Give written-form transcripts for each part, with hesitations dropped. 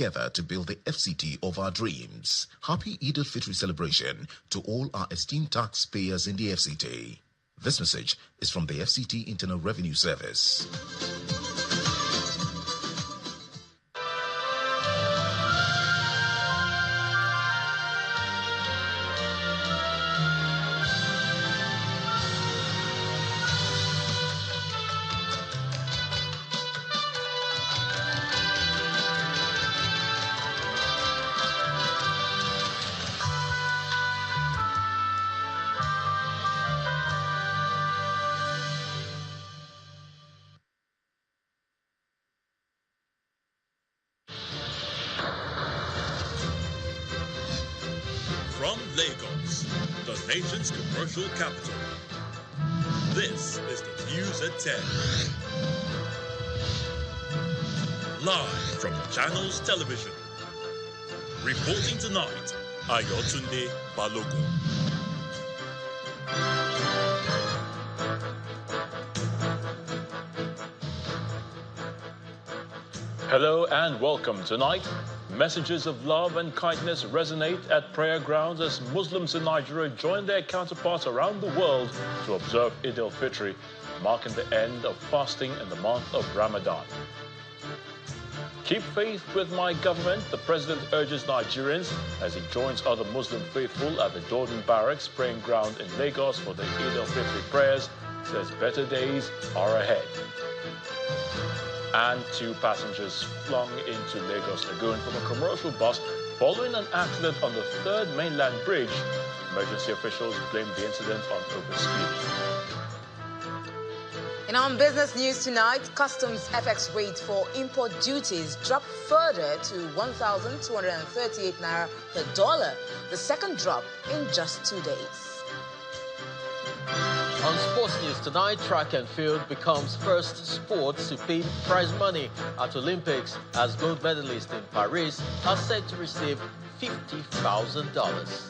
together to build the FCT of our dreams. Happy Eid-el-Fitr celebration to all our esteemed taxpayers in the FCT. This message is from the FCT Internal Revenue Service. From Lagos, the nation's commercial capital, this is the News at 10. Live from Channels Television. Reporting tonight, Ayotunde Balogun. Hello and welcome. Tonight, messages of love and kindness resonate at prayer grounds as Muslims in Nigeria join their counterparts around the world to observe Eid-el-Fitr, marking the end of fasting in the month of Ramadan. Keep faith with my government, the president urges Nigerians as he joins other Muslim faithful at the Jordan Barracks praying ground in Lagos for the Eid-el-Fitr prayers, says better days are ahead. And 2 passengers flung into Lagos Lagoon from a commercial bus following an accident on the 3rd mainland bridge. Emergency officials blame the incident on overspeeding. In our business news tonight, customs FX rate for import duties dropped further to 1,238 naira per dollar, the second drop in just 2 days. On sports news tonight, track and field becomes first sport to pay prize money at Olympics as gold medalists in Paris are said to receive $50,000.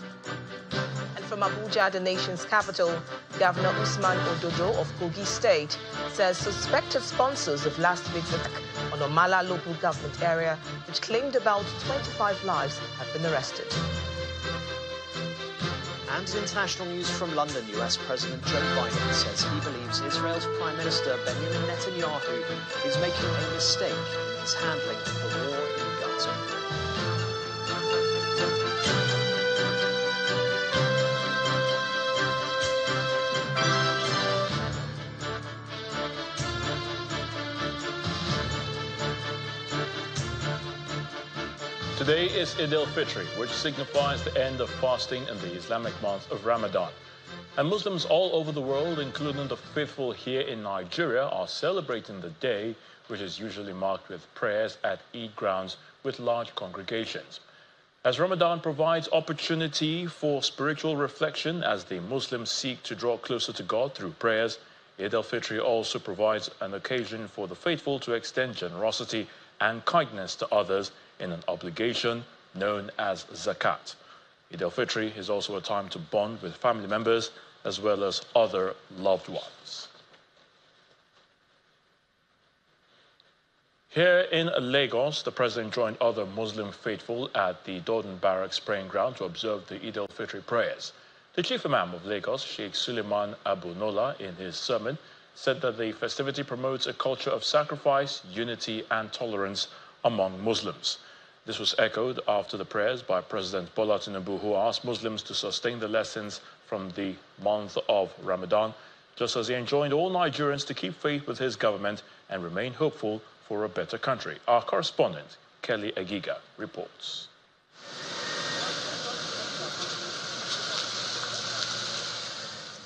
And from Abuja, the nation's capital, Governor Usman Ododo of Kogi State says suspected sponsors of last week's attack on Omala local government area, which claimed about 25 lives, have been arrested. And international news from London, US President Joe Biden says he believes Israel's Prime Minister Benjamin Netanyahu is making a mistake in his handling of the war in Gaza. Today is Eid-el-Fitr, which signifies the end of fasting in the Islamic month of Ramadan. And Muslims all over the world, including the faithful here in Nigeria, are celebrating the day, which is usually marked with prayers at Eid grounds with large congregations. As Ramadan provides opportunity for spiritual reflection as the Muslims seek to draw closer to God through prayers, Eid-el-Fitr also provides an occasion for the faithful to extend generosity and kindness to others in an obligation known as Zakat. Eid-el-Fitr is also a time to bond with family members as well as other loved ones. Here in Lagos, the president joined other Muslim faithful at the Jordan Barracks praying ground to observe the Eid-el-Fitr prayers. The chief imam of Lagos, Sheikh Suleiman Abu Nola, in his sermon, said that the festivity promotes a culture of sacrifice, unity and tolerance among Muslims. This was echoed after the prayers by President Bola Tinubu, who asked Muslims to sustain the lessons from the month of Ramadan, just as he enjoined all Nigerians to keep faith with his government and remain hopeful for a better country. Our correspondent, Kelly Agiga, reports.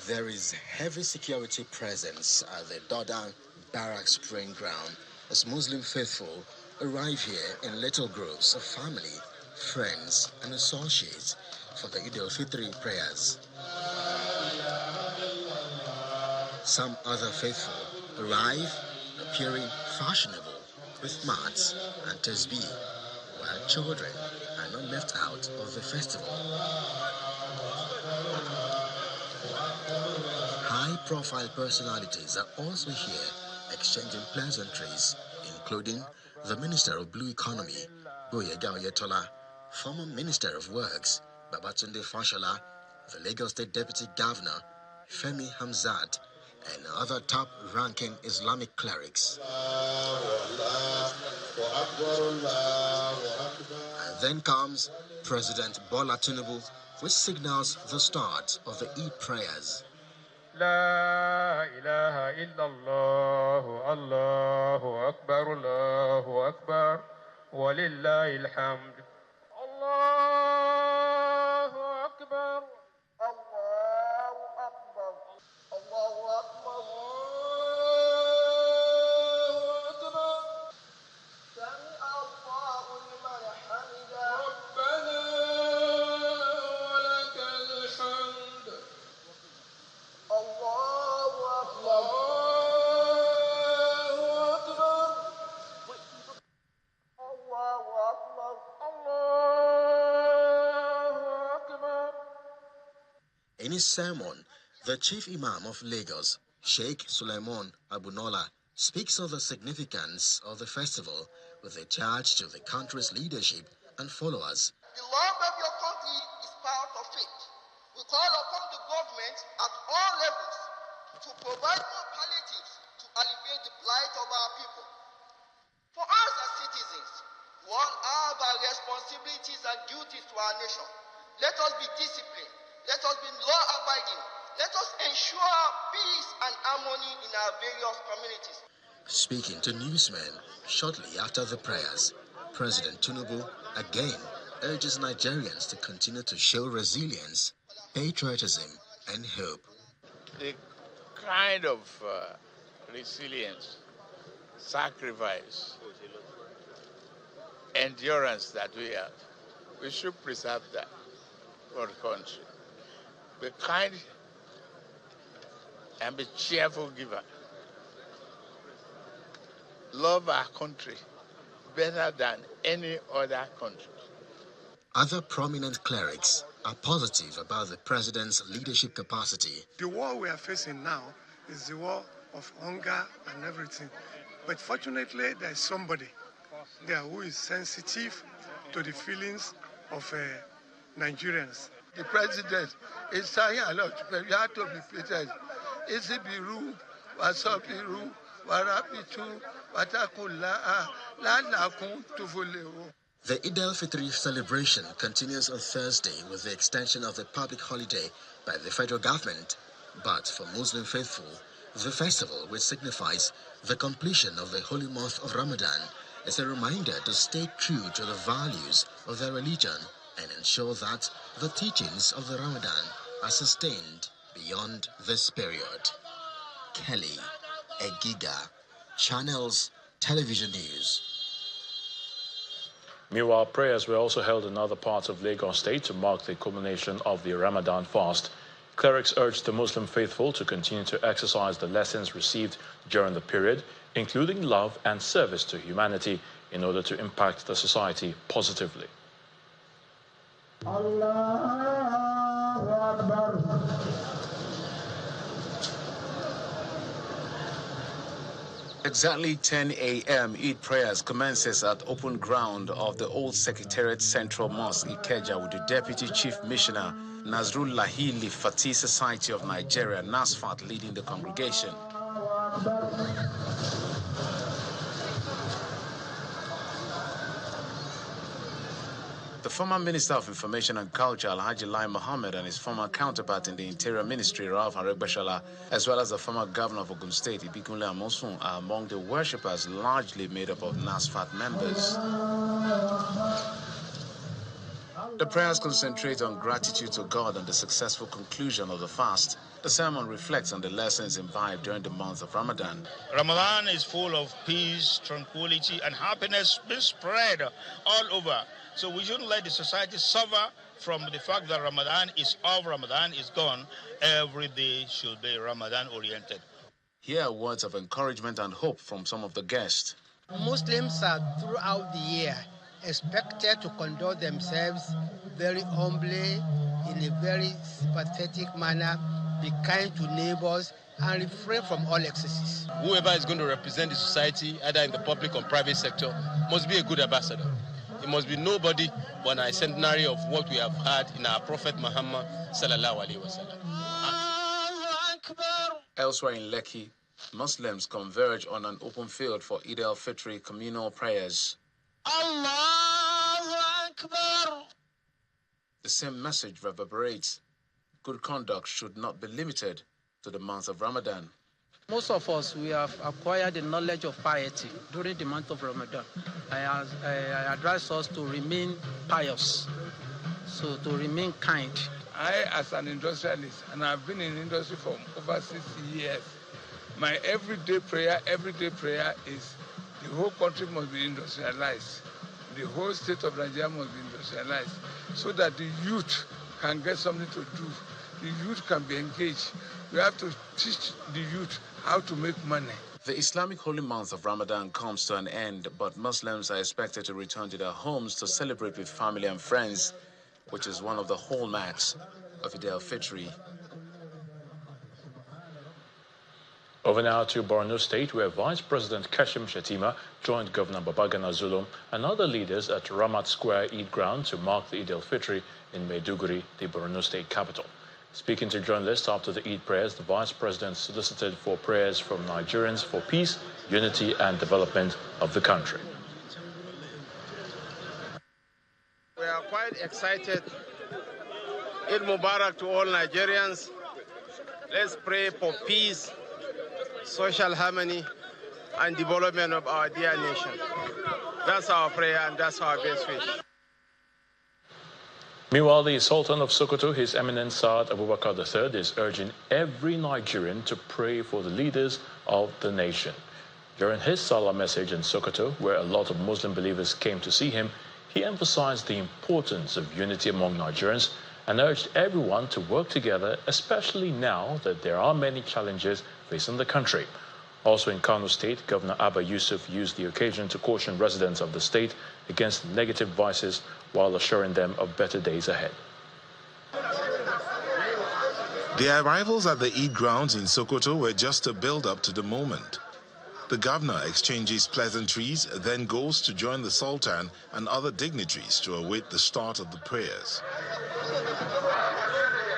There is heavy security presence at the Jordan Barracks praying ground as Muslim faithful arrive here in little groups of family, friends, and associates for the Eid-el-Fitr prayers. Some other faithful arrive appearing fashionable with mats and tasbih, while children are not left out of the festival. High-profile personalities are also here exchanging pleasantries, including the Minister of Blue Economy, Boyega Oyetola, former Minister of Works, Babatunde Fashola, the Lagos State Deputy Governor, Femi Hamzat, and other top-ranking Islamic clerics. And then comes President Bola Tinubu, which signals the start of the Eid prayers. La ilaha illallah, Allahu Akbar, walillahi alhamd. Allahu Akbar, Allahu Akbar, Allahu Akbar, Allahu Akbar. Sami Allahu liman hamida. Rabbana wa lakal hamd. Allahu Akbar. Allahu Akbar. Allahu Akbar. In his sermon, the Chief Imam of Lagos, Sheikh Suleiman Abunola, speaks of the significance of the festival with a charge to the country's leadership and followers. The love of your country is part of it. We call upon the government at all levels to provide more palliatives to alleviate the plight of our people. For us as citizens, we all have our responsibilities and duties to our nation. Let us be disciplined. Let us be law-abiding. Let us ensure peace and harmony in our various communities. Speaking to newsmen shortly after the prayers, President Tinubu again urges Nigerians to continue to show resilience, patriotism, and hope. The kind of resilience, sacrifice, endurance that we have, we should preserve that for the country. Be kind and be cheerful giver. Love our country better than any other country. Other prominent clerics are positive about the president's leadership capacity. The war we are facing now is the war of hunger and everything. But fortunately, there is somebody there who is sensitive to the feelings of Nigerians. The president is saying a lot, but you have to be patient. Is it Biru, Wasabiru, Warapitu, Watakula, Lalakun, Tufuleo? The Eid-el-Fitr celebration continues on Thursday with the extension of the public holiday by the federal government. But for Muslim faithful, the festival, which signifies the completion of the holy month of Ramadan, is a reminder to stay true to the values of their religion and ensure that the teachings of the Ramadan are sustained beyond this period. Kelly Egiga, Channels Television News. Meanwhile, prayers were also held in other parts of Lagos State to mark the culmination of the Ramadan fast. Clerics urged the Muslim faithful to continue to exercise the lessons received during the period, including love and service to humanity, in order to impact the society positively. Allahu Akbar. Exactly 10 a.m. Eid prayers commences at open ground of the Old Secretariat Central Mosque, Ikeja, with the Deputy Chief Missioner, Nasrullahi Fatih Society of Nigeria, NASFAT, leading the congregation. The former Minister of Information and Culture, Alhaji Lai Mohammed, and his former counterpart in the Interior Ministry, Ralph Aregbeshala, as well as the former governor of Ogun State, Ibikunle Amosun, are among the worshippers, largely made up of NASFAT members. The prayers concentrate on gratitude to God and the successful conclusion of the fast. The sermon reflects on the lessons imbibed during the month of Ramadan. Ramadan is full of peace, tranquility, and happiness being spread all over. So we shouldn't let the society suffer from the fact that Ramadan is off, Ramadan is gone. Every day should be Ramadan-oriented. Here are words of encouragement and hope from some of the guests. Muslims are throughout the year expected to conduct themselves very humbly, in a very sympathetic manner, be kind to neighbors, and refrain from all excesses. Whoever is going to represent the society, either in the public or private sector, must be a good ambassador. It must be nobody but a centenary of what we have had in our Prophet Muhammad sallallahu alaihi wasallam. Elsewhere in Lekki, Muslims converge on an open field for Eid-el-Fitr communal prayers. The same message reverberates. Good conduct should not be limited to the month of Ramadan. Most of us, we have acquired the knowledge of piety during the month of Ramadan. I advise us to remain pious, so to remain kind. I, as an industrialist, and I've been in industry for over 60 years, my everyday prayer is the whole country must be industrialized. The whole state of Nigeria must be industrialized so that the youth can get something to do. The youth can be engaged. We have to teach the youth how to make money. The Islamic holy month of Ramadan comes to an end, but Muslims are expected to return to their homes to celebrate with family and friends, which is one of the hallmarks of Eid-el-Fitr. Over now to Borno State, where Vice President Kashim Shettima joined Governor Babagana Zulum and other leaders at Ramat Square Eid ground to mark the Eid-el-Fitr in Maiduguri, the Borno State capital. Speaking to journalists after the Eid prayers, the Vice President solicited for prayers from Nigerians for peace, unity and development of the country. We are quite excited. Eid Mubarak to all Nigerians. Let's pray for peace, social harmony, and development of our dear nation. That's our prayer and that's our best wish. Meanwhile, the Sultan of Sokoto, His Eminence Saad Abubakar III, is urging every Nigerian to pray for the leaders of the nation. During his Salah message in Sokoto, where a lot of Muslim believers came to see him, he emphasized the importance of unity among Nigerians and urged everyone to work together, especially now that there are many challenges facing the country. Also in Kano State, Governor Abba Yusuf used the occasion to caution residents of the state against negative vices while assuring them of better days ahead. Their arrivals at the Eid grounds in Sokoto were just a build-up to the moment. The governor exchanges pleasantries, then goes to join the Sultan and other dignitaries to await the start of the prayers.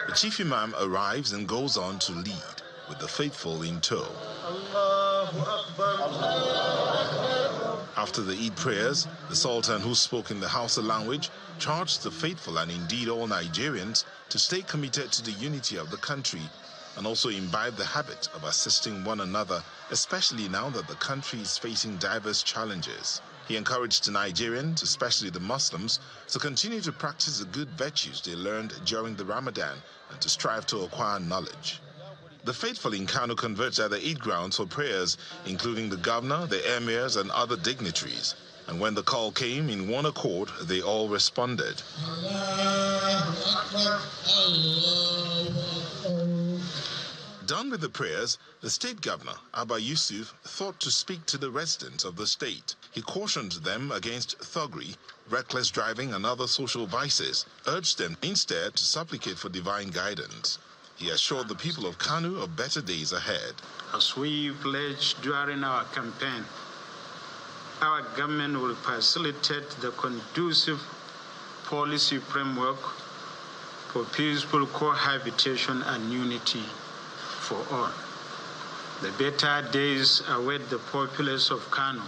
The chief imam arrives and goes on to lead, with the faithful in tow. After the Eid prayers, the Sultan, who spoke in the Hausa language, charged the faithful and indeed all Nigerians to stay committed to the unity of the country and also imbibe the habit of assisting one another, especially now that the country is facing diverse challenges. He encouraged the Nigerians, especially the Muslims, to continue to practice the good virtues they learned during the Ramadan and to strive to acquire knowledge. The faithful in Kano converged at the Eid grounds for prayers, including the governor, the emirs, and other dignitaries. And when the call came in one accord, they all responded. Done with the prayers, the state governor, Abba Yusuf, thought to speak to the residents of the state. He cautioned them against thuggery, reckless driving, and other social vices, urged them instead to supplicate for divine guidance. He assured the people of Kanu of better days ahead. As we pledged during our campaign, our government will facilitate the conducive policy framework for peaceful cohabitation and unity for all. The better days await the populace of Kano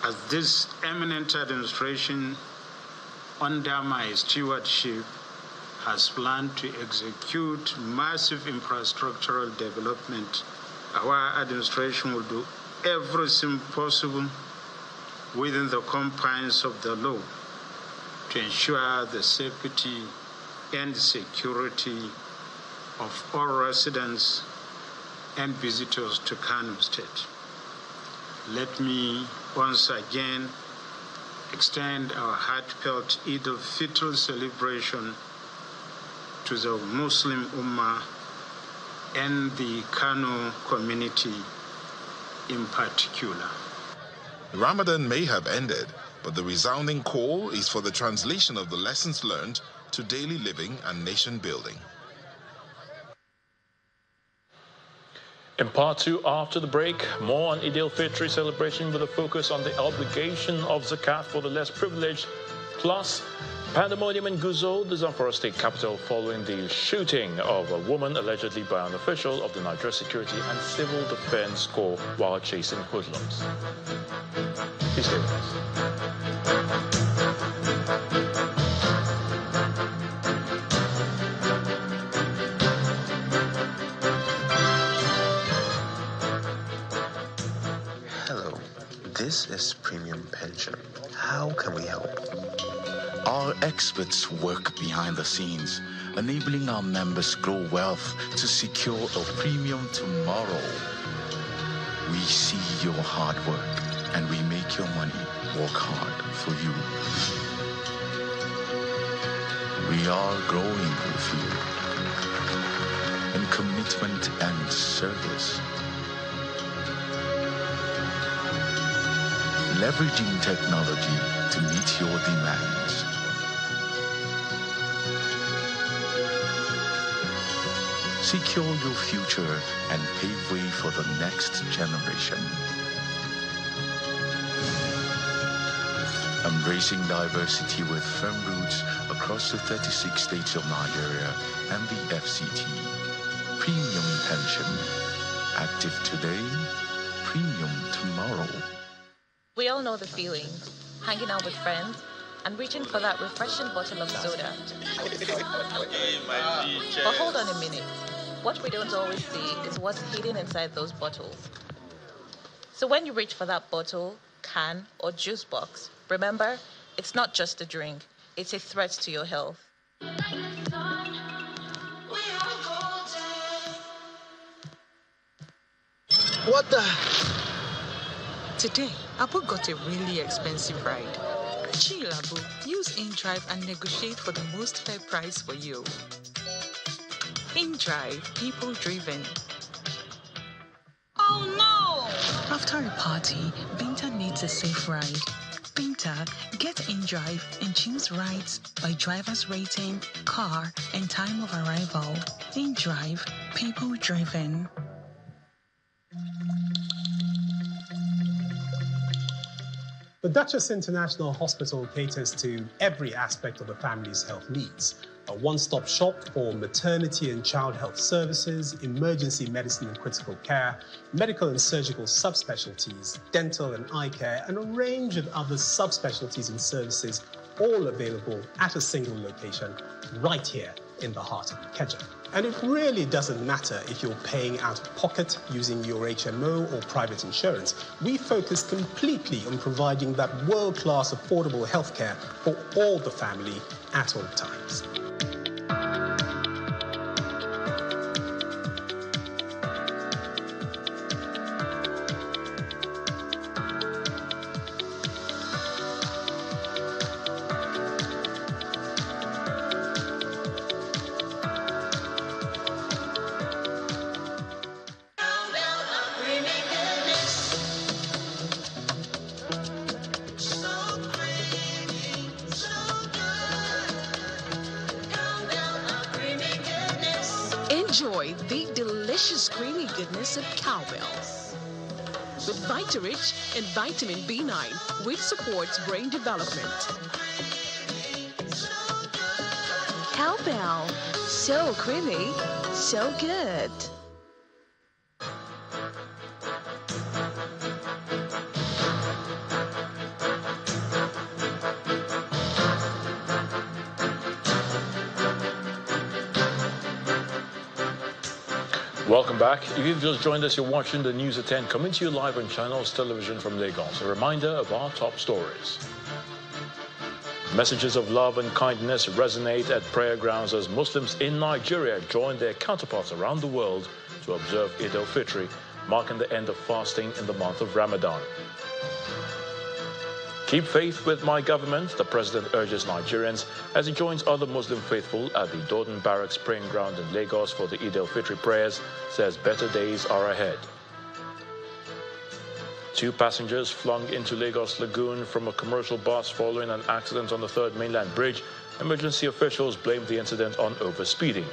as this eminent administration, under my stewardship, has planned to execute massive infrastructural development. Our administration will do everything possible within the confines of the law to ensure the safety and security of all residents and visitors to Kano State. Let me once again extend our heartfelt Eid-el-Fitr celebration to the Muslim Ummah and the Kano community in particular. Ramadan may have ended, but the resounding call is for the translation of the lessons learned to daily living and nation building. In part 2, after the break, more on Eid-el-Fitr celebration with a focus on the obligation of Zakat for the less privileged, plus pandemonium in Gusau, the Zamfara state capital, following the shooting of a woman allegedly by an official of the Nigeria Security and Civil Defense Corps while chasing hoodlums. Please stay with us. This is Premium Pension. How can we help? Our experts work behind the scenes, enabling our members grow wealth to secure a premium tomorrow. We see your hard work and we make your money work hard for you. We are growing with you in commitment and service. Leveraging technology to meet your demands. Secure your future and pave way for the next generation. Embracing diversity with firm roots across the 36 states of Nigeria and the FCT. Premium Pension. Active today, premium tomorrow. We all know the feeling, hanging out with friends and reaching for that refreshing bottle of soda. But hold on a minute. What we don't always see is what's hidden inside those bottles. So when you reach for that bottle, can, or juice box, remember, it's not just a drink, it's a threat to your health. What the? Today, Abu got a really expensive ride. Chill, Abu. Use InDrive and negotiate for the most fair price for you. InDrive, people driven. Oh no! After a party, Binta needs a safe ride. Binta, get InDrive and choose rides by driver's rating, car, and time of arrival. InDrive, people driven. The Duchess International Hospital caters to every aspect of a family's health needs. A one-stop shop for maternity and child health services, emergency medicine and critical care, medical and surgical subspecialties, dental and eye care, and a range of other subspecialties and services, all available at a single location right here in the heart of Ikeja. And it really doesn't matter if you're paying out of pocket using your HMO or private insurance. We focus completely on providing that world-class affordable healthcare for all the family at all times. Enjoy the delicious creamy goodness of cowbells. With Vita-Rich and vitamin B9, which supports brain development. Cowbell, so creamy, so good. Welcome back. If you've just joined us, you're watching the News at 10 coming to you live on Channels Television from Lagos. A reminder of our top stories. Messages of love and kindness resonate at prayer grounds as Muslims in Nigeria join their counterparts around the world to observe Eid-el-Fitr, marking the end of fasting in the month of Ramadan. Keep faith with my government, the president urges Nigerians as he joins other Muslim faithful at the Dodon Barracks praying ground in Lagos for the Eid-el-Fitr prayers, says better days are ahead. 2 passengers flung into Lagos Lagoon from a commercial bus following an accident on the 3rd mainland bridge. Emergency officials blamed the incident on overspeeding.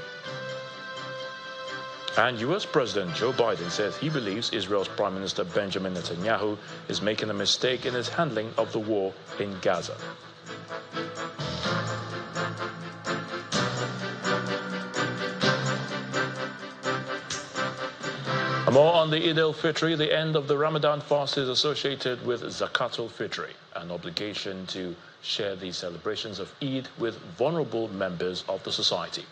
And U.S. President Joe Biden says he believes Israel's Prime Minister Benjamin Netanyahu is making a mistake in his handling of the war in Gaza. More on the Eid-el-Fitr. The end of the Ramadan fast is associated with Zakat-ul-Fitr, an obligation to share the celebrations of Eid with vulnerable members of the society.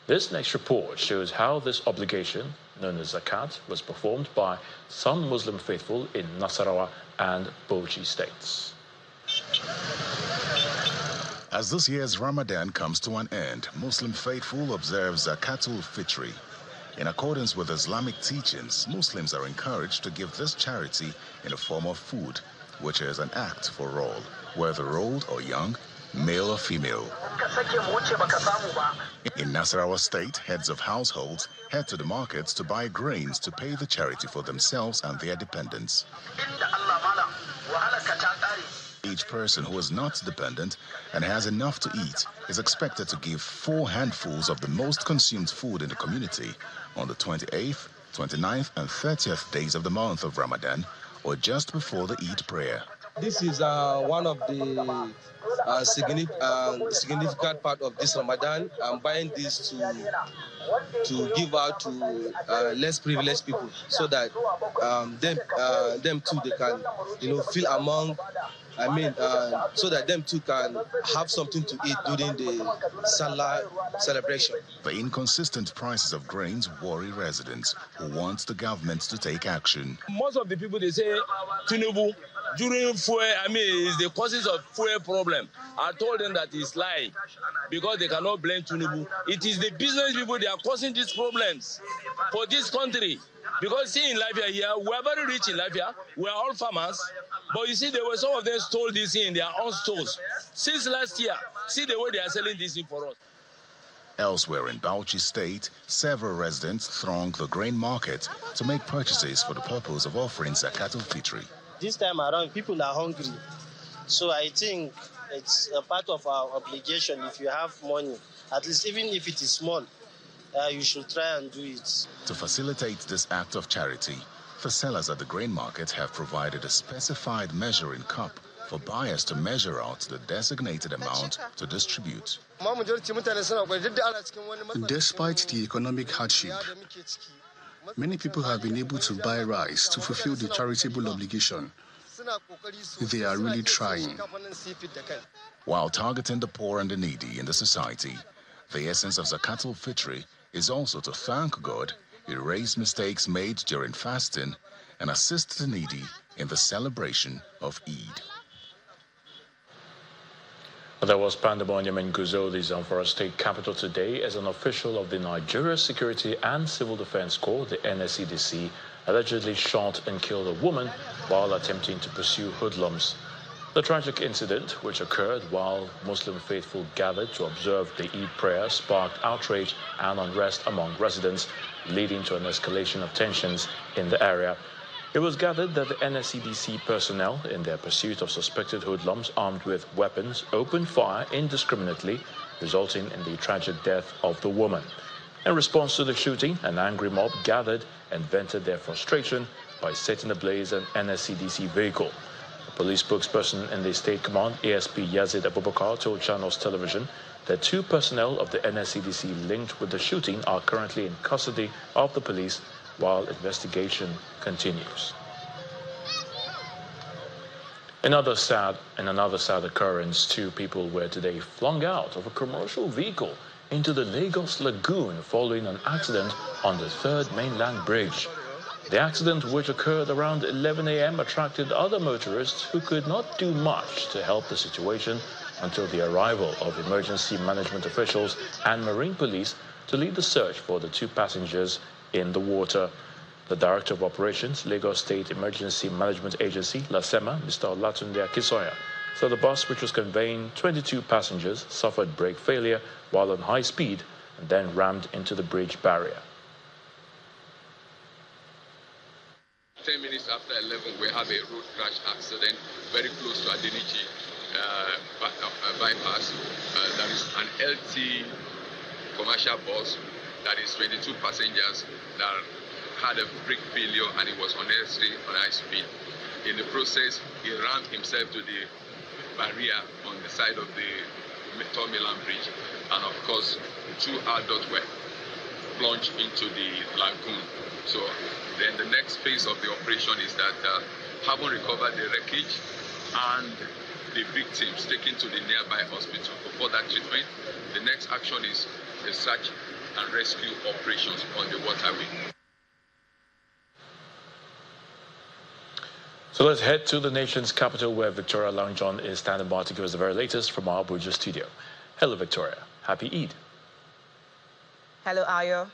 This next report shows how this obligation, known as Zakat, was performed by some Muslim faithful in Nasarawa and Bauchi states. As this year's Ramadan comes to an end, Muslim faithful observe Zakat-ul-Fitr. In accordance with Islamic teachings, Muslims are encouraged to give this charity in the form of food, which is an act for all, whether old or young, male or female. In Nasarawa State, heads of households head to the markets to buy grains to pay the charity for themselves and their dependents. Each person who is not dependent and has enough to eat is expected to give 4 handfuls of the most consumed food in the community on the 28th, 29th and 30th days of the month of Ramadan, or just before the Eid prayer. This is one of the significant part of this Ramadan. I'm buying this to give out to less privileged people, so that them too, they can feel among. So that them too can have something to eat during the Salah celebration. The inconsistent prices of grains worry residents who want the government to take action. Most of the people, they say Tinubu during fuel, is the causes of fuel problem. I told them that it's lie, because they cannot blame Tinubu. It is the business people, they are causing these problems for this country. Because see, in Libya here, we are very rich in Libya. We are all farmers. But you see, there were some of them stole this in their own stores. Since last year, see the way they are selling this in for us. Elsewhere in Bauchi State, several residents throng the grain market to make purchases for the purpose of offering Zakat-ul-Fitr. This time around, people are hungry. So I think it's a part of our obligation. If you have money, at least even if it is small, you should try and do it. To facilitate this act of charity, the sellers at the grain market have provided a specified measuring cup for buyers to measure out the designated amount to distribute. Despite the economic hardship, many people have been able to buy rice to fulfill the charitable obligation. They are really trying. While targeting the poor and the needy in the society, the essence of Zakat-ul-Fitr is also to thank God, erase mistakes made during fasting, and assist the needy in the celebration of Eid. There was pandemonium in Gusau, the Zamfara state capital, today as an official of the Nigeria Security and Civil Defense Corps, the NSCDC, allegedly shot and killed a woman while attempting to pursue hoodlums. The tragic incident, which occurred while Muslim faithful gathered to observe the Eid prayer, sparked outrage and unrest among residents, leading to an escalation of tensions in the area. It was gathered that the NSCDC personnel, in their pursuit of suspected hoodlums armed with weapons, opened fire indiscriminately, resulting in the tragic death of the woman. In response to the shooting, an angry mob gathered and vented their frustration by setting ablaze an NSCDC vehicle. Police spokesperson in the State Command, ASP Yazid Abubakar, told Channels Television that 2 personnel of the NSCDC linked with the shooting are currently in custody of the police while investigation continues. In another sad occurrence, 2 people were today flung out of a commercial vehicle into the Lagos Lagoon following an accident on the 3rd Mainland Bridge. The accident, which occurred around 11 a.m., attracted other motorists who could not do much to help the situation until the arrival of emergency management officials and marine police to lead the search for the 2 passengers in the water. The Director of Operations, Lagos State Emergency Management Agency, LASEMA, Mr. Olatunde Akisoya, said the bus, which was conveying 22 passengers, suffered brake failure while on high speed and then rammed into the bridge barrier. 10 minutes after 11, we have a road crash accident very close to Adeniji bypass. There is an LT commercial bus that is 22 passengers that had a brake failure and he was unnecessarily on high speed. In the process, he rammed himself to the barrier on the side of the Milan Bridge, and of course, 2 adults were plunged into the lagoon. So then the next phase of the operation is that having recovered the wreckage and the victims taken to the nearby hospital for further treatment, the next action is the search and rescue operations on the waterway. So let's head to the nation's capital, where Victoria Langjohn is standing by to give us the very latest from our Abuja studio. Hello, Victoria. Happy Eid. Hello, Ayo.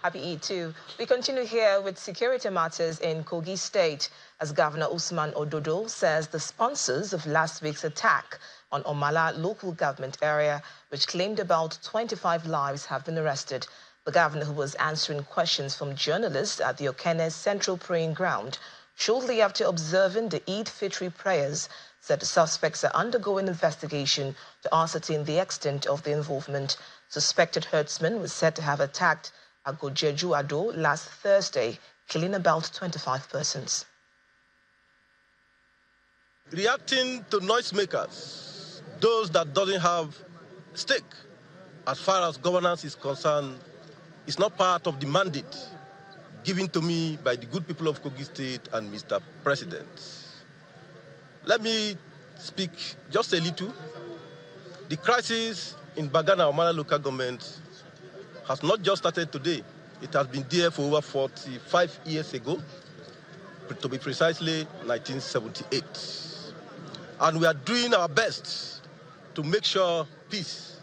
Happy Eid too. We continue here with security matters in Kogi State, as Governor Usman Ododo says the sponsors of last week's attack on Omala local government area, which claimed about 25 lives, have been arrested. The governor, who was answering questions from journalists at the Okene Central Praying Ground shortly after observing the Eid-Fitr prayers, said the suspects are undergoing investigation to ascertain the extent of the involvement. Suspected herdsman was said to have attacked Agojeju Ado last Thursday, killing about 25 persons. Reacting to noisemakers, those that doesn't have stake as far as governance is concerned, is not part of the mandate given to me by the good people of Kogi State and Mr. President. Let me speak just a little. The crisis in Bagana Omala local government has not just started today. It has been there for over 45 years ago, to be precisely 1978. And we are doing our best to make sure peace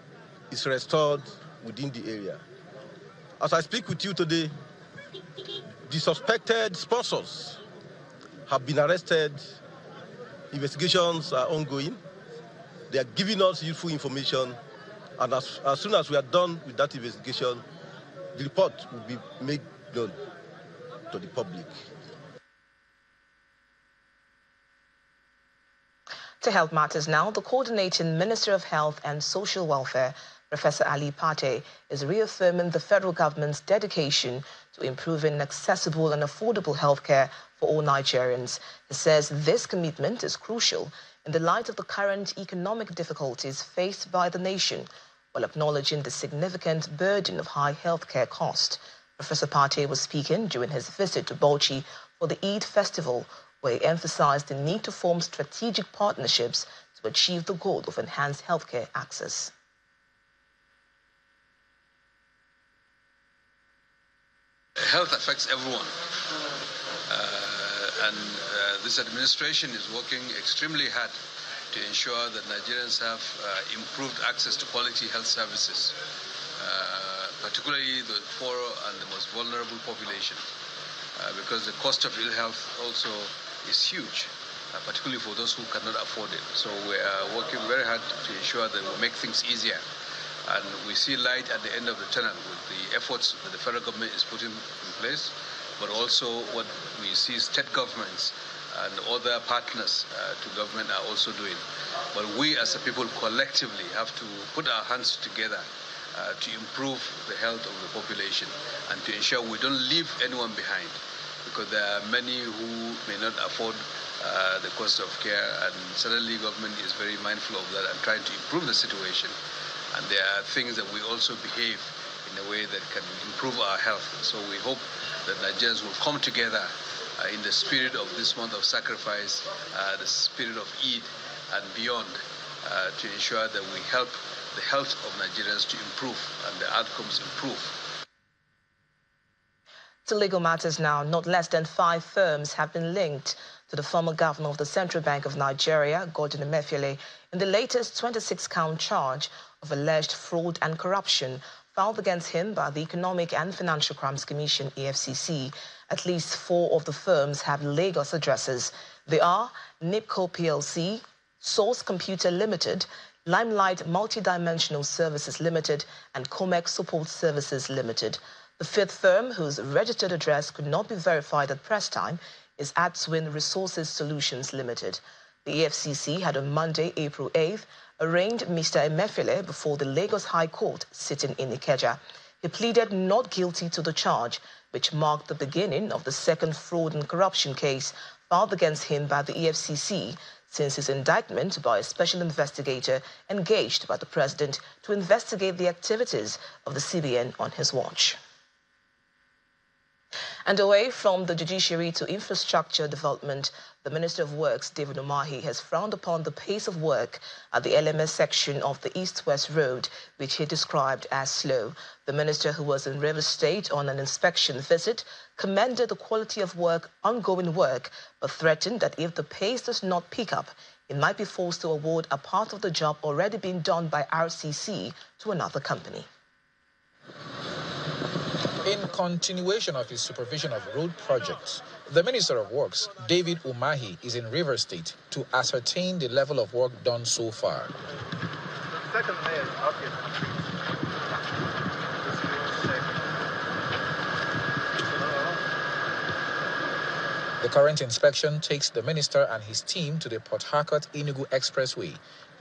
is restored within the area. As I speak with you today, the suspected sponsors have been arrested. Investigations are ongoing. They are giving us useful information. And as soon as we are done with that investigation, the report will be made known to the public. To Health Matters now, the coordinating Minister of Health and Social Welfare, Professor Ali Pate, is reaffirming the federal government's dedication to improving accessible and affordable healthcare for all Nigerians. He says this commitment is crucial in the light of the current economic difficulties faced by the nation, while acknowledging the significant burden of high healthcare costs. Professor Pate was speaking during his visit to Bauchi for the Eid festival, where he emphasized the need to form strategic partnerships to achieve the goal of enhanced healthcare access. Health affects everyone, and this administration is working extremely hard to ensure that Nigerians have improved access to quality health services, particularly the poorer and the most vulnerable population, because the cost of ill health also is huge, particularly for those who cannot afford it. So we are working very hard to ensure that we make things easier. And we see light at the end of the tunnel with the efforts that the federal government is putting in place, but also what we see state governments and other partners to government are also doing. But we as a people collectively have to put our hands together to improve the health of the population and to ensure we don't leave anyone behind, because there are many who may not afford the cost of care, and suddenly government is very mindful of that and trying to improve the situation. And there are things that we also behave in a way that can improve our health. So we hope that Nigerians will come together in the spirit of this month of sacrifice, the spirit of Eid and beyond, to ensure that we help the health of Nigerians to improve and the outcomes improve. To legal matters now, not less than 5 firms have been linked to the former governor of the Central Bank of Nigeria, Gordon Emefiele, in the latest 26-count charge of alleged fraud and corruption filed against him by the Economic and Financial Crimes Commission, EFCC. At least 4 of the firms have Lagos addresses. They are NIPCO PLC, Source Computer Limited, Limelight Multidimensional Services Limited, and Comex Support Services Limited. The 5th firm, whose registered address could not be verified at press time, is Adswin Resources Solutions Limited. The EFCC had on Monday, April 8th, arraigned Mr. Emefiele before the Lagos High Court sitting in Ikeja. He pleaded not guilty to the charge, which marked the beginning of the second fraud and corruption case filed against him by the EFCC since his indictment by a special investigator engaged by the president to investigate the activities of the CBN on his watch. And away from the judiciary to infrastructure development, the Minister of Works, David Umahi, has frowned upon the pace of work at the LMS section of the East-West Road, which he described as slow. The minister, who was in Rivers State on an inspection visit, commended the quality of ongoing work, but threatened that if the pace does not pick up, it might be forced to award a part of the job already being done by RCC to another company. In continuation of his supervision of road projects, the Minister of Works, David Umahi, is in Rivers State to ascertain the level of work done so far. The current inspection takes the minister and his team to the Port Harcourt-Enugu Expressway,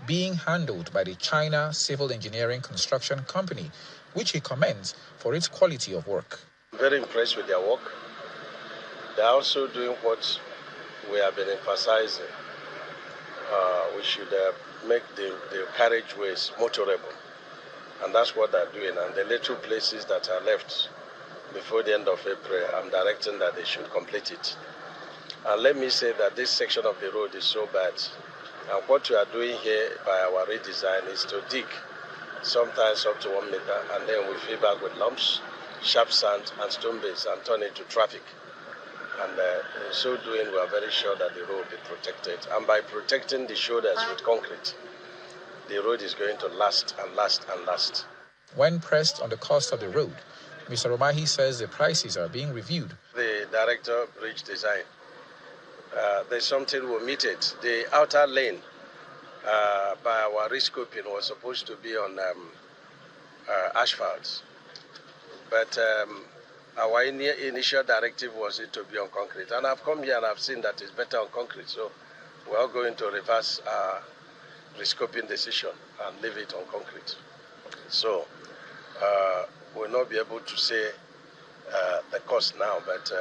being handled by the China Civil Engineering Construction Company, which he commends for its quality of work. Very impressed with their work. They're also doing what we have been emphasizing. We should make the carriageways motorable. And that's what they're doing. And the little places that are left before the end of April, I'm directing that they should complete it. And let me say that this section of the road is so bad. And what we are doing here by our redesign is to dig sometimes up to 1 meter, and then we fill back with lumps, sharp sand, and stone base, and turn it to traffic. And in so doing, we are very sure that the road will be protected. And by protecting the shoulders with concrete, the road is going to last and last and last. When pressed on the cost of the road, Mr. Umahi says the prices are being reviewed. The director of bridge design, there's something we'll meet it. The outer lane by our rescoping was supposed to be on asphalt. But our initial directive was it to be on concrete. And I've come here and I've seen that it's better on concrete. So we're going to reverse our rescoping decision and leave it on concrete. So we'll not be able to say the cost now, but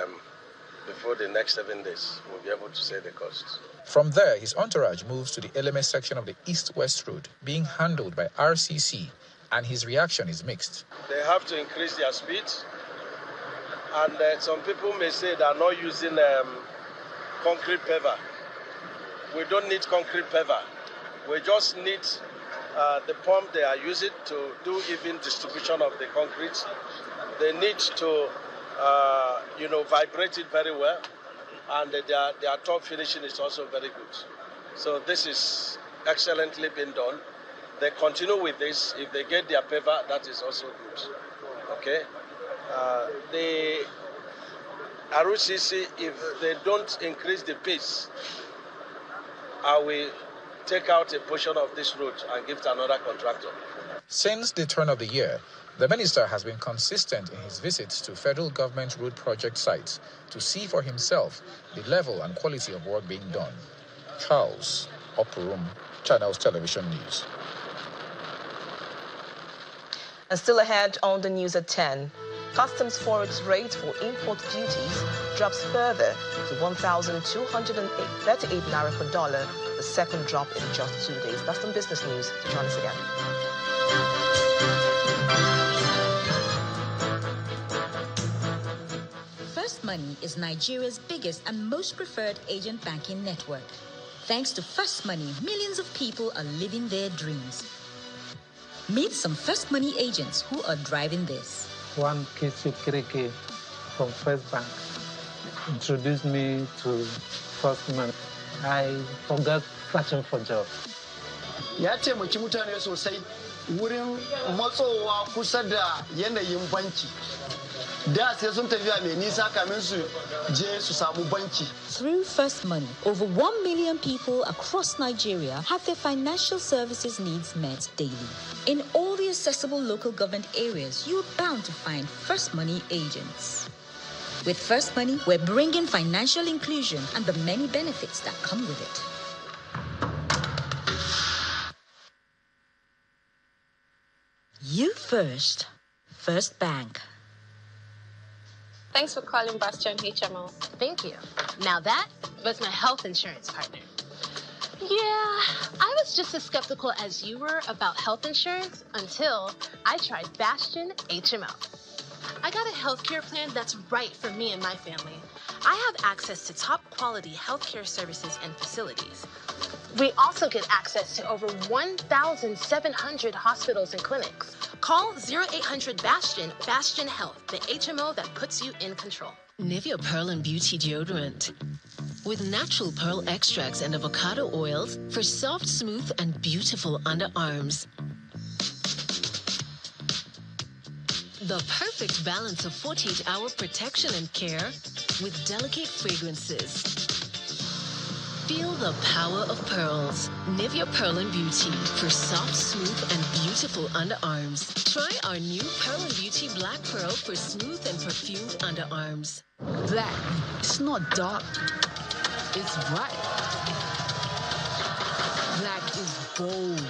before the next 7 days, we'll be able to say the cost. From there, his entourage moves to the LMS section of the East-West Road, being handled by RCC, and his reaction is mixed. They have to increase their speed, and some people may say they are not using concrete paver. We don't need concrete paver. We just need the pump they are using to do even distribution of the concrete. They need to, vibrate it very well. And their top finishing is also very good. So this is excellently been done. They continue with this. If they get their paver, that is also good. Okay? The RCC, if they don't increase the pace, I will take out a portion of this road and give to another contractor. Since the turn of the year, the minister has been consistent in his visits to federal government road project sites to see for himself the level and quality of work being done. Charles Oporum, Channels Television News. And still ahead on the news at 10, Customs Forex rate for import duties drops further to 1,238 naira per dollar, the second drop in just 2 days. That's some business news. Join us again. First Money is Nigeria's biggest and most preferred agent banking network. Thanks to First Money, millions of people are living their dreams. Meet some First Money agents who are driving this. One Cleric from First Bank introduced me to First Money. I forgot searching for jobs. Ya taimaki mutane sosai wurin matsowa kusa da yanayin banki. Da sai sun tafiya mai nisa kamin su je su samu banki. Through First Money, over 1 million people across Nigeria have their financial services needs met daily. In all the accessible local government areas, you're bound to find First Money agents. With First Money, we're bringing financial inclusion and the many benefits that come with it. You first. First Bank. Thanks for calling Bastion HMO. Thank you. Now that was my health insurance partner. Yeah, I was just as skeptical as you were about health insurance until I tried Bastion HMO. I got a healthcare plan that's right for me and my family. I have access to top quality healthcare services and facilities. We also get access to over 1,700 hospitals and clinics. Call 0800 Bastion, Bastion Health, the HMO that puts you in control. Nivea Pearl and Beauty Deodorant. With natural pearl extracts and avocado oils for soft, smooth, and beautiful underarms. The perfect balance of 48-hour protection and care with delicate fragrances. Feel the power of pearls. Nivea Pearl and Beauty for soft, smooth, and beautiful underarms. Try our new Pearl and Beauty Black Pearl for smooth and perfumed underarms. Black, it's not dark, it's bright. Black is bold.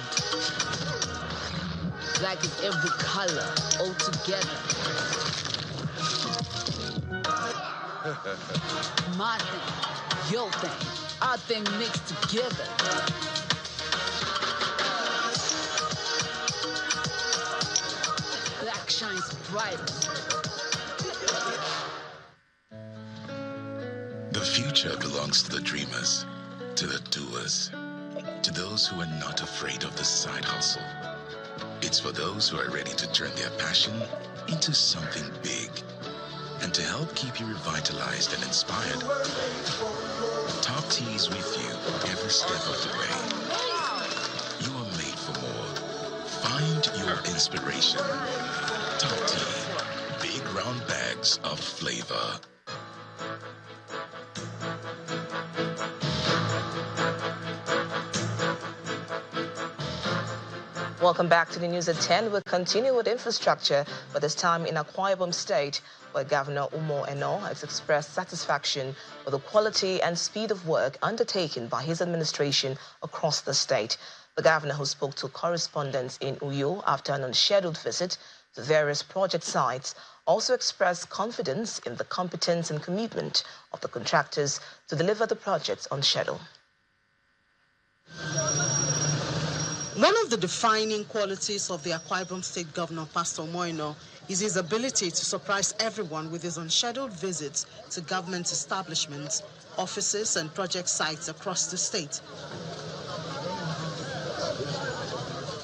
Black is every color, all together. My thing, your thing, our thing mixed together. Black shines brighter. The future belongs to the dreamers, to the doers, to those who are not afraid of the side hustle. It's for those who are ready to turn their passion into something big. And to help keep you revitalized and inspired, Top Tea is with you every step of the way. You are made for more. Find your inspiration. Top Tea, big round bags of flavor. Welcome back to the news at 10. We'll continue with infrastructure, but this time in Akwa Ibom State, where Governor Umo Eno has expressed satisfaction with the quality and speed of work undertaken by his administration across the state. The governor, who spoke to correspondents in Uyo after an unscheduled visit to various project sites, also expressed confidence in the competence and commitment of the contractors to deliver the projects on schedule. One of the defining qualities of the Akwa Ibom State Governor, Pastor Moino, is his ability to surprise everyone with his unscheduled visits to government establishments, offices, and project sites across the state.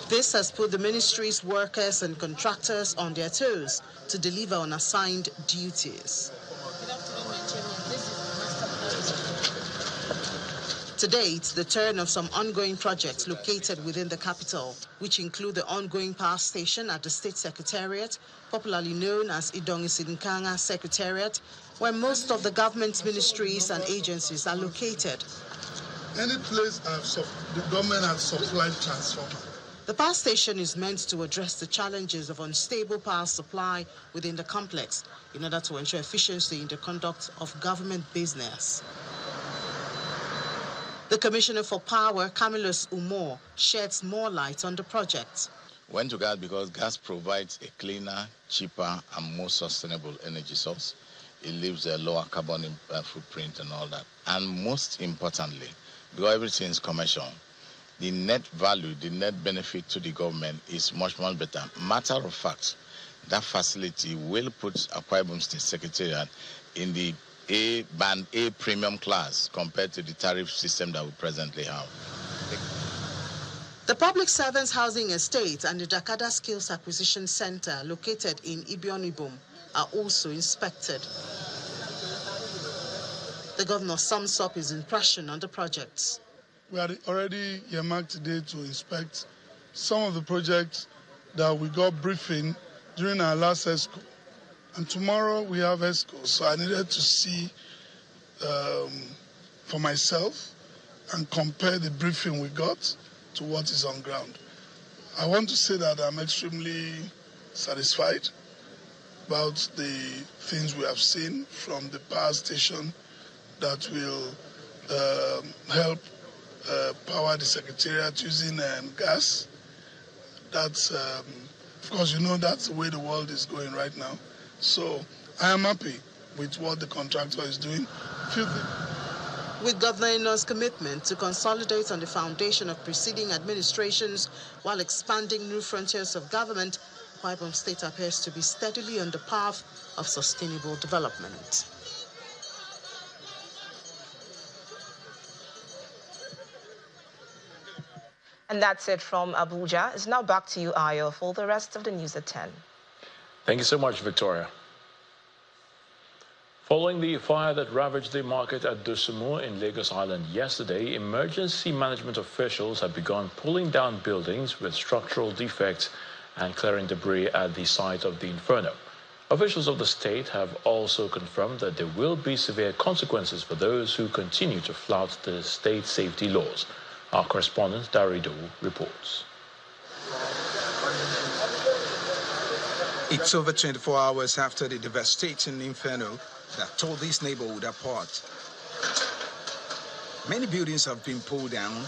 This has put the ministry's workers and contractors on their toes to deliver on assigned duties. Today, it's the turn of some ongoing projects located within the capital, which include the ongoing power station at the State Secretariat, popularly known as Idong-Isinkanga Secretariat, where most of the government's ministries and agencies are located. Any place the government has supplied transformer. The power station is meant to address the challenges of unstable power supply within the complex in order to ensure efficiency in the conduct of government business. The Commissioner for Power, Camillus Umo, sheds more light on the project. Went to gas because gas provides a cleaner, cheaper, and more sustainable energy source. It leaves a lower carbon footprint and all that. And most importantly, because everything is commercial, the net value, the net benefit to the government is much, much better. Matter of fact, that facility will put Akwa Ibom State Secretariat in the Band A premium class compared to the tariff system that we presently have. The Public Servants Housing Estate and the Dakada Skills Acquisition Center, located in Ibionibum, are also inspected. The governor sums up his impression on the projects. We are already earmarked today to inspect some of the projects that we got briefing during our last ESCO. And tomorrow we have ESCO, so I needed to see for myself and compare the briefing we got to what is on ground. I want to say that I'm extremely satisfied about the things we have seen from the power station that will help power the Secretariat using gas. That's Of course, you know that's the way the world is going right now. So I am happy with what the contractor is doing. With Governor Ino's commitment to consolidate on the foundation of preceding administrations while expanding new frontiers of government, Akwa State appears to be steadily on the path of sustainable development. And that's it from Abuja. It's now back to you, Ayo, for the rest of the news at 10. Thank you so much, Victoria. Following the fire that ravaged the market at Dosumu in Lagos Island yesterday, emergency management officials have begun pulling down buildings with structural defects and clearing debris at the site of the inferno. Officials of the state have also confirmed that there will be severe consequences for those who continue to flout the state safety laws. Our correspondent, Akeredolu, reports. It's over 24 hours after the devastating inferno that tore this neighborhood apart. Many buildings have been pulled down.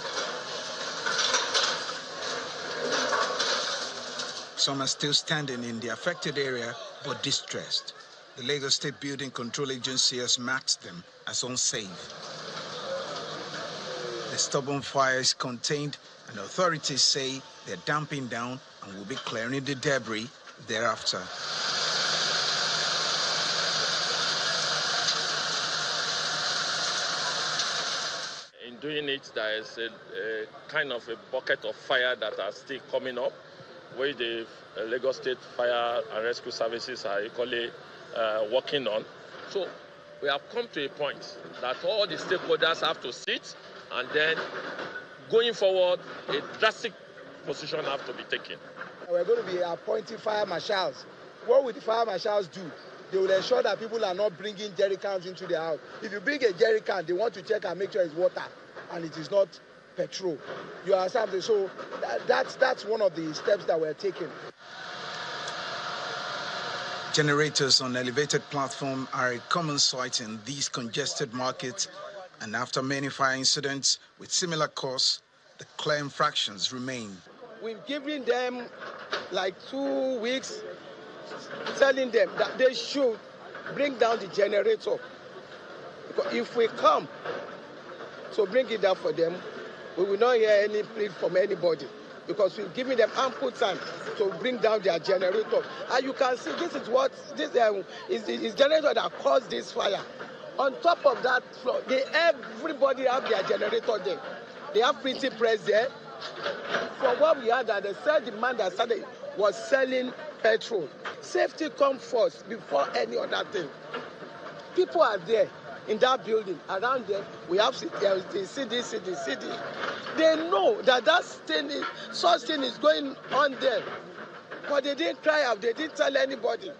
Some are still standing in the affected area, but distressed. The Lagos State Building Control Agency has marked them as unsafe. The stubborn fire is contained, and authorities say they're damping down and will be clearing the debris thereafter. In doing it, there is a kind of a bucket of fire that are still coming up, where the Lagos State Fire and Rescue Services are equally working on. So we have come to a point that all the stakeholders have to sit, and then going forward, a drastic position have to be taken. We're going to be appointing fire marshals. What will the fire marshals do? They will ensure that people are not bringing jerry cans into their house. If you bring a jerry can, they want to check and make sure it's water and it is not petrol. You understand? So that's one of the steps that we're taking. Generators on elevated platform are a common sight in these congested markets, and after many fire incidents with similar cause, the clear infractions remain. We've given them like 2 weeks, telling them that they should bring down the generator. Because if we come to bring it down for them, we will not hear any plea from anybody, because we've given them ample time to bring down their generator. And you can see this is what this is generator that caused this fire. On top of that floor, everybody have their generator there. They have printing press there. From what we heard, that they said the man that started was selling petrol. Safety comes first before any other thing. People are there in that building. Around there, we have the city. They know that such thing is going on there. But they didn't cry out. They didn't tell anybody.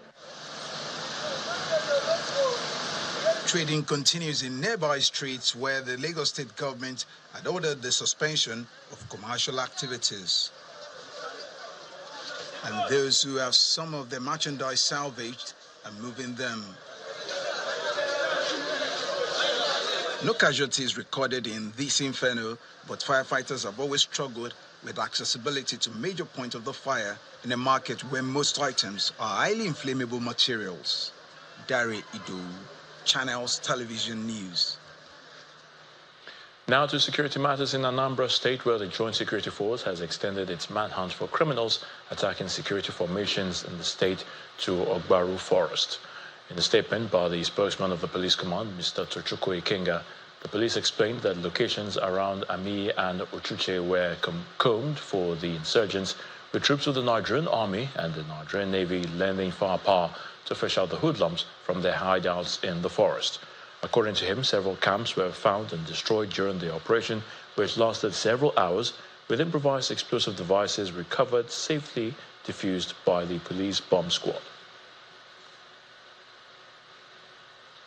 Trading continues in nearby streets where the Lagos State government had ordered the suspension of commercial activities. And those who have some of their merchandise salvaged are moving them. No casualties recorded in this inferno, but firefighters have always struggled with accessibility to major points of the fire in a market where most items are highly inflammable materials. Akeredolu, Channels Television News. Now to security matters in Anambra State, where the Joint Security Force has extended its manhunt for criminals attacking security formations in the state to Ogbaru Forest. In a statement by the spokesman of the police command, Mr. Tochukwu Ikenga, the police explained that locations around Ami and Ochuche were combed for the insurgents, with troops of the Nigerian Army and the Nigerian Navy lending firepower to fish out the hoodlums from their hideouts in the forest. According to him, several camps were found and destroyed during the operation, which lasted several hours, with improvised explosive devices recovered safely defused by the police bomb squad.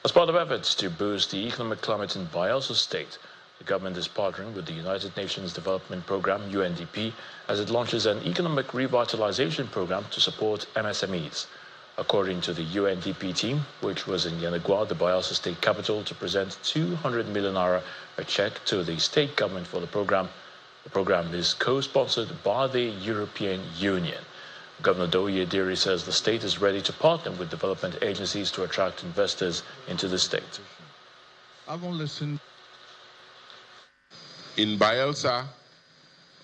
As part of efforts to boost the economic climate in Bayelsa State, the government is partnering with the United Nations Development Programme, UNDP, as it launches an economic revitalization program to support MSMEs. According to the UNDP team, which was in Yenagoa, the Bayelsa State capital, to present 200 million naira, a check to the state government for the program. The program is co-sponsored by the European Union. Governor Doye Ediri says the state is ready to partner with development agencies to attract investors into the state. I've listened. In Bayelsa,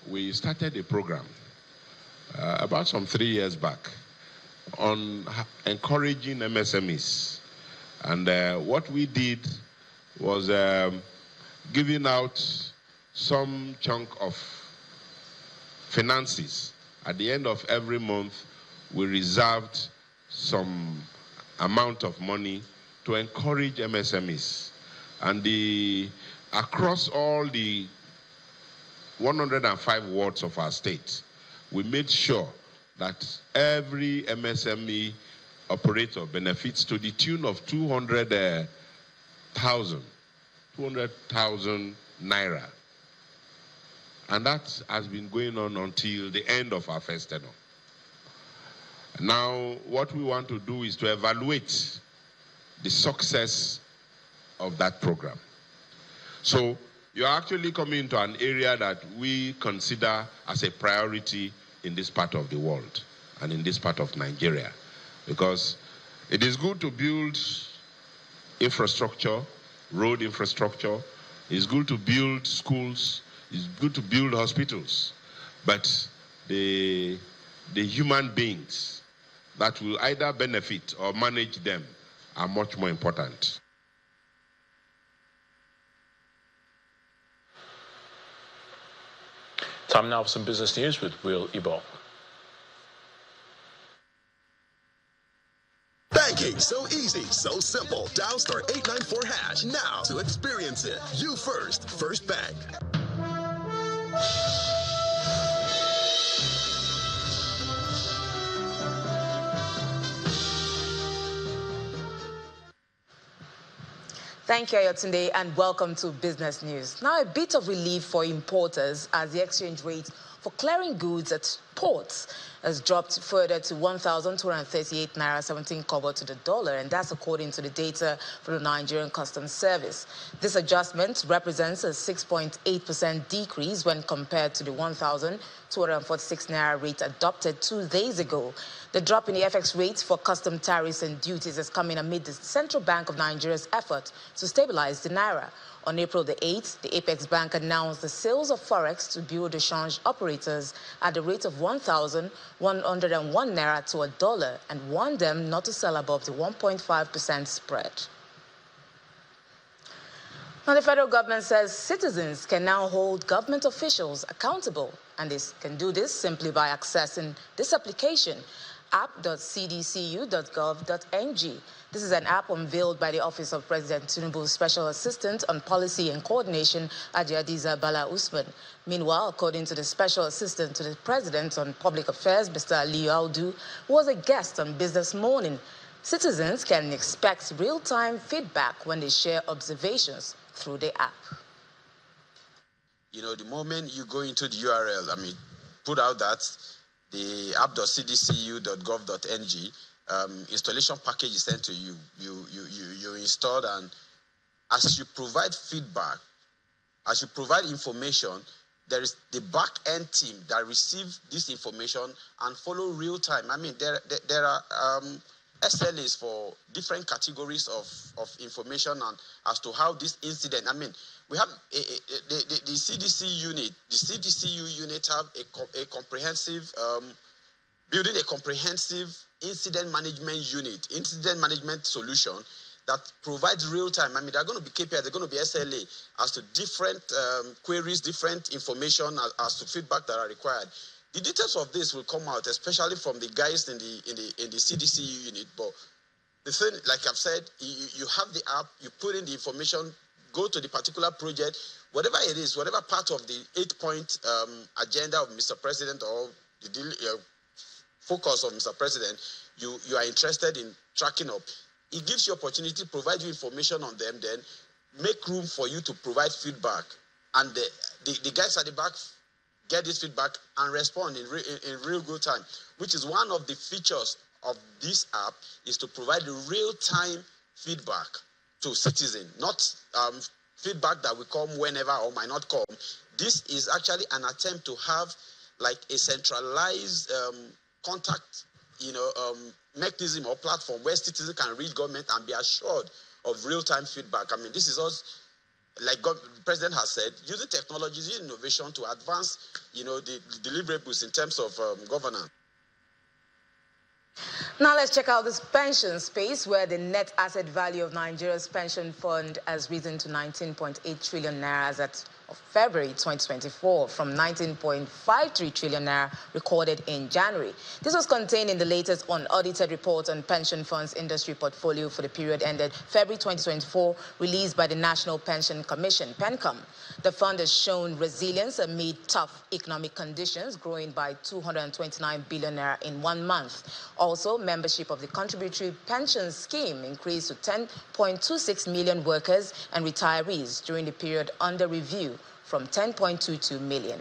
we started a program about some 3 years back on encouraging MSMEs. And what we did was giving out some chunk of finances. At the end of every month, we reserved some amount of money to encourage MSMEs. And across all the 105 wards of our state, we made sure that every MSME operator benefits to the tune of 200,000 naira. And that has been going on until the end of our first tenure. Now, what we want to do is to evaluate the success of that program. So, you're actually coming into an area that we consider as a priority in this part of the world and in this part of Nigeria, because it is good to build infrastructure, road infrastructure, it's good to build schools, it's good to build hospitals, but the human beings that will either benefit or manage them are much more important. Time now for some business news with Will Ibo. Banking, so easy, so simple. Dial *894# now to experience it. You first, First Bank. Thank you, Ayotunde, and welcome to Business News. Now, a bit of relief for importers as the exchange rate for clearing goods at ports has dropped further to 1,238 naira 17 kobo to the dollar, and that's according to the data from the Nigerian Customs Service. This adjustment represents a 6.8% decrease when compared to the 1,246 naira rate adopted 2 days ago. The drop in the FX rates for custom tariffs and duties is coming amid the Central Bank of Nigeria's effort to stabilize the naira. On April the 8th, the Apex Bank announced the sales of forex to bureau de change operators at the rate of 1,101 naira to a dollar and warned them not to sell above the 1.5% spread. Now, the federal government says citizens can now hold government officials accountable, and they can do this simply by accessing this application, app.cdcu.gov.ng. This is an app unveiled by the Office of President Tinubu's Special Assistant on Policy and Coordination, Adiadiza Bala Usman. Meanwhile, according to the Special Assistant to the President on Public Affairs, Mr. Aliyu Audu, who was a guest on Business Morning, citizens can expect real-time feedback when they share observations through the app. You know, the moment you go into the URL, put out that the app.cdcu.gov.ng, installation package is sent to you. You install, and as you provide feedback, as you provide information, there is the back-end team that receive this information and follow real time. There are SLAs for different categories of information and as to how this incident. We have the CDC unit. The CDCU unit have a comprehensive building a comprehensive incident management unit, incident management solution that provides real time. There are going to be KPIs, there are going to be SLA as to different queries, different information as to feedback that are required. The details of this will come out, especially from the guys in the CDCU unit. But the thing, like I've said, you have the app, you put in the information, go to the particular project, whatever it is, whatever part of the 8-point agenda of Mr. President or the focus of Mr. President, you are interested in tracking up. It gives you opportunity to provide you information on them, then make room for you to provide feedback. And the guys at the back get this feedback and respond in real good time, which is one of the features of this app, is to provide real-time feedback to citizens, not feedback that will come whenever or might not come. This is actually an attempt to have like a centralized contact, mechanism or platform where citizens can reach government and be assured of real-time feedback. I mean, this is us, like the President has said, using technologies, using innovation to advance, the deliverables in terms of governance. Now let's check out this pension space, where the net asset value of Nigeria's pension fund has risen to 19.8 trillion naira as of February 2024 from 19.53 trillion naira recorded in January. This was contained in the latest unaudited report on pension funds industry portfolio for the period ended February 2024, released by the National Pension Commission, PENCOM. The fund has shown resilience amid tough economic conditions, growing by 229 billion naira in 1 month. Also, membership of the contributory pension scheme increased to 10.26 million workers and retirees during the period under review from 10.22 million.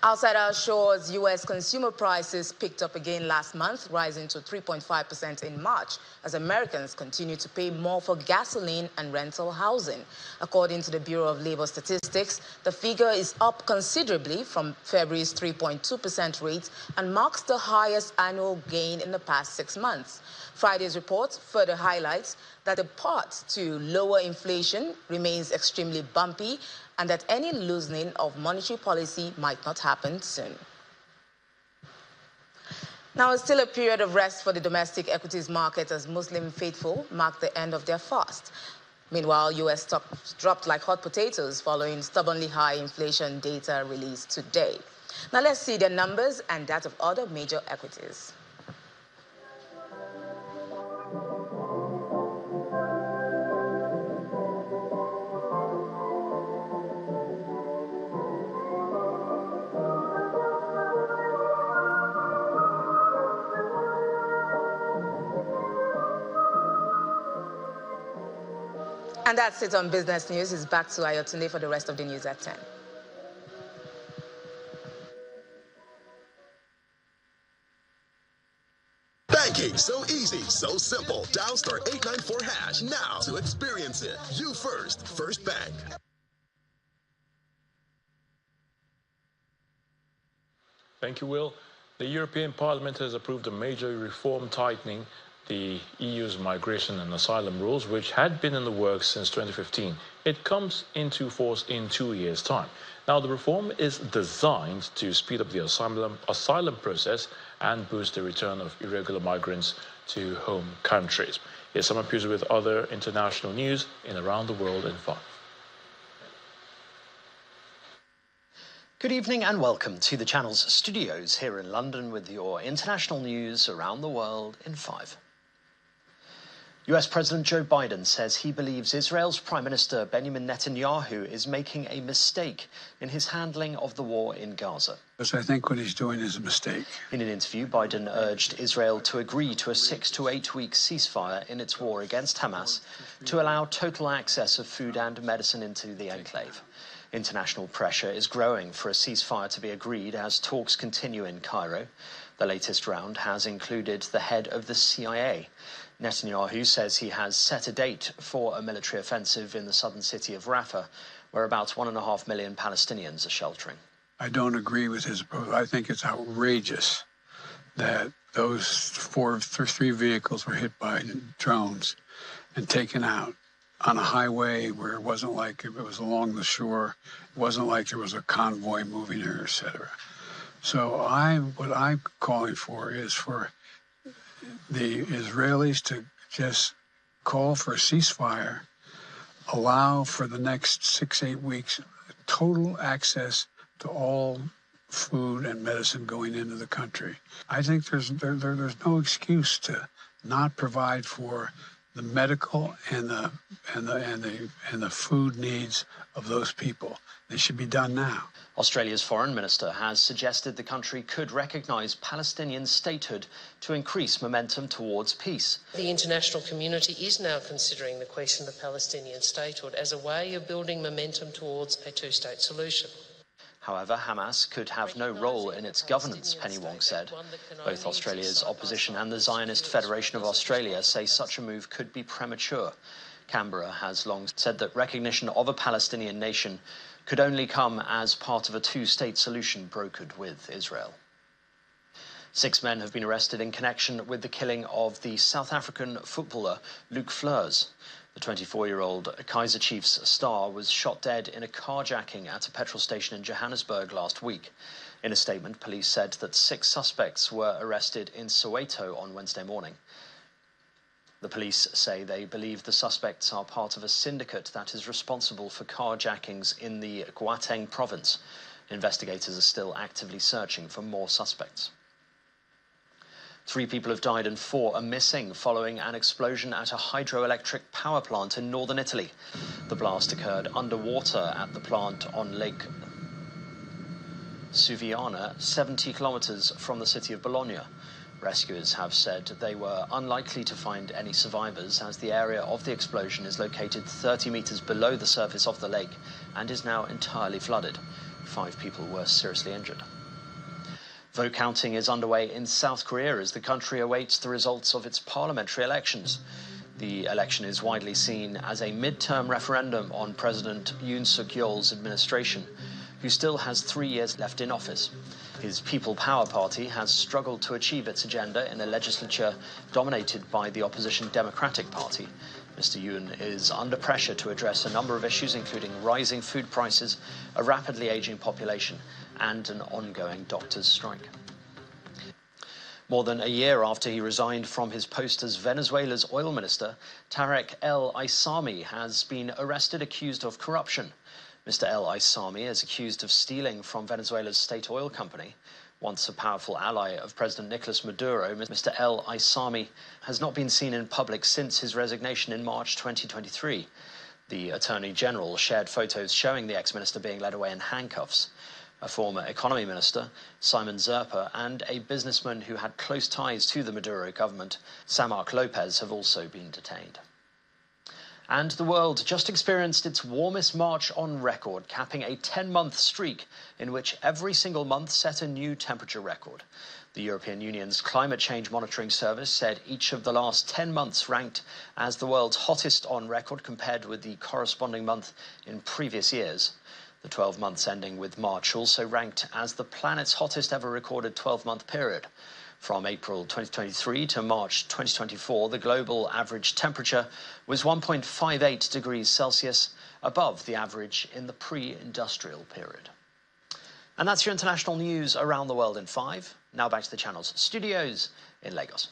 Outside our shores, U.S. consumer prices picked up again last month, rising to 3.5% in March, as Americans continue to pay more for gasoline and rental housing. According to the Bureau of Labor Statistics, the figure is up considerably from February's 3.2% rate and marks the highest annual gain in the past 6 months. Friday's report further highlights that the path to lower inflation remains extremely bumpy and that any loosening of monetary policy might not happen soon. Now, it's still a period of rest for the domestic equities market as Muslim faithful mark the end of their fast. Meanwhile, U.S. stocks dropped like hot potatoes following stubbornly high inflation data released today. Now, let's see the numbers and that of other major equities. And that's it on Business News. It's back to Ayotunde for the rest of the news at 10. Banking so easy, so simple. Dial star 894 hash now to experience it. You first, First Bank. Thank you, Will. The European Parliament has approved a major reform tightening the EU's migration and asylum rules, which had been in the works since 2015. It comes into force in 2 years' time. Now, the reform is designed to speed up the asylum process and boost the return of irregular migrants to home countries. Here's some appears with other international news in around the world in 5. Good evening and welcome to the channel's studios here in London with your international news around the world in 5. US President Joe Biden says he believes Israel's Prime Minister Benjamin Netanyahu is making a mistake in his handling of the war in Gaza. Because I think what he's doing is a mistake. In an interview, Biden urged Israel to agree to a 6 to 8 week ceasefire in its war against Hamas to allow total access of food and medicine into the enclave. International pressure is growing for a ceasefire to be agreed as talks continue in Cairo. The latest round has included the head of the CIA. Netanyahu says he has set a date for a military offensive in the southern city of Rafah, where about 1.5 million Palestinians are sheltering. I don't agree with his approach. I think it's outrageous that those 3 vehicles were hit by drones and taken out on a highway where it wasn't like it was along the shore. It wasn't like there was a convoy moving there, etc. So what I'm calling for is for the Israelis to just call for a ceasefire, allow for the next 6-8 weeks total access to all food and medicine going into the country. I think there's no excuse to not provide for the medical and the food needs of those people. They should be done now. Australia's foreign minister has suggested the country could recognise Palestinian statehood to increase momentum towards peace. The international community is now considering the question of Palestinian statehood as a way of building momentum towards a two-state solution. However, Hamas could have no role in its governance, Penny Wong said. Both Australia's opposition and the Zionist Federation of Australia say such a move could be premature. Canberra has long said that recognition of a Palestinian nation could only come as part of a two-state solution brokered with Israel. 6 men have been arrested in connection with the killing of the South African footballer Luc Fleurs. The 24-year-old Kaizer Chiefs star was shot dead in a carjacking at a petrol station in Johannesburg last week. In a statement, police said that 6 suspects were arrested in Soweto on Wednesday morning. The police say they believe the suspects are part of a syndicate that is responsible for carjackings in the Gauteng province. Investigators are still actively searching for more suspects. 3 people have died and 4 are missing following an explosion at a hydroelectric power plant in northern Italy. The blast occurred underwater at the plant on Lake Suviana, 70 kilometers from the city of Bologna. Rescuers have said they were unlikely to find any survivors as the area of the explosion is located 30 meters below the surface of the lake and is now entirely flooded. 5 people were seriously injured. Vote counting is underway in South Korea as the country awaits the results of its parliamentary elections. The election is widely seen as a mid-term referendum on President Yoon Suk-yeol's administration, who still has 3 years left in office. His People Power Party has struggled to achieve its agenda in a legislature dominated by the opposition Democratic Party. Mr. Yoon is under pressure to address a number of issues, including rising food prices, a rapidly aging population, and an ongoing doctors' strike. More than a year after he resigned from his post as Venezuela's oil minister, Tarek El Aissami has been arrested accused of corruption. Mr. El Aissami is accused of stealing from Venezuela's state oil company. Once a powerful ally of President Nicolas Maduro, Mr. El Aissami has not been seen in public since his resignation in March 2023. The Attorney General shared photos showing the ex-minister being led away in handcuffs. A former economy minister, Simon Zerpa, and a businessman who had close ties to the Maduro government, Samark Lopez, have also been detained. And the world just experienced its warmest March on record, capping a 10-month streak in which every single month set a new temperature record. The European Union's Climate Change Monitoring Service said each of the last 10 months ranked as the world's hottest on record compared with the corresponding month in previous years. The 12 months ending with March also ranked as the planet's hottest ever recorded 12-month period. From April 2023 to March 2024, the global average temperature was 1.58 degrees Celsius above the average in the pre-industrial period. And that's your international news around the world in 5. Now back to the channel's studios in Lagos.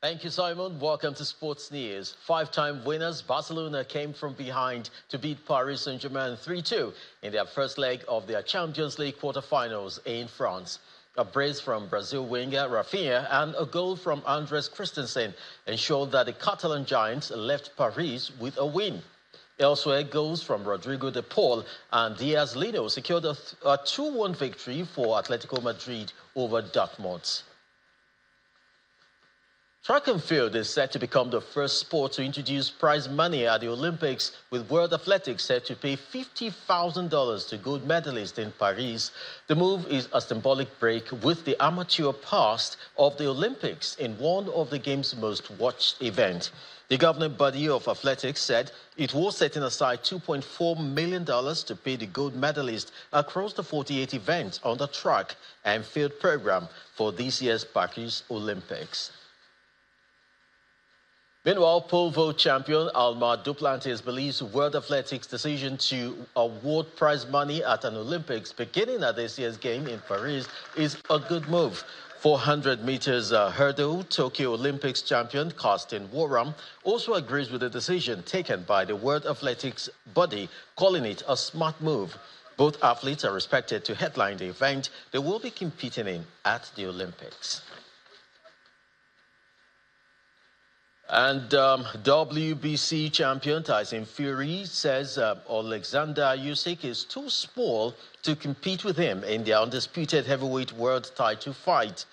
Thank you, Simon. Welcome to Sports News. 5-time winners Barcelona came from behind to beat Paris Saint-Germain 3-2 in their first leg of their Champions League quarterfinals in France. A brace from Brazil winger Rafinha and a goal from Andres Christensen ensured that the Catalan giants left Paris with a win. Elsewhere, goals from Rodrigo de Paul and Diaz Lino secured a 2-1 victory for Atletico Madrid over Dortmund. Track and field is set to become the first sport to introduce prize money at the Olympics, with World Athletics set to pay $50,000 to gold medalists in Paris. The move is a symbolic break with the amateur past of the Olympics in one of the game's most watched events. The governing body of athletics said it was setting aside $2.4 million to pay the gold medalists across the 48 events on the track and field program for this year's Paris Olympics. Meanwhile, pole vault champion Alma Duplantis believes World Athletics' decision to award prize money at an Olympics beginning at this year's game in Paris is a good move. 400 meters hurdle Tokyo Olympics champion Karsten Warram also agrees with the decision taken by the World Athletics body, calling it a smart move. Both athletes are expected to headline the event they will be competing in at the Olympics. And WBC champion Tyson Fury says Alexander Usyk is too small to compete with him in the undisputed heavyweight world title fight.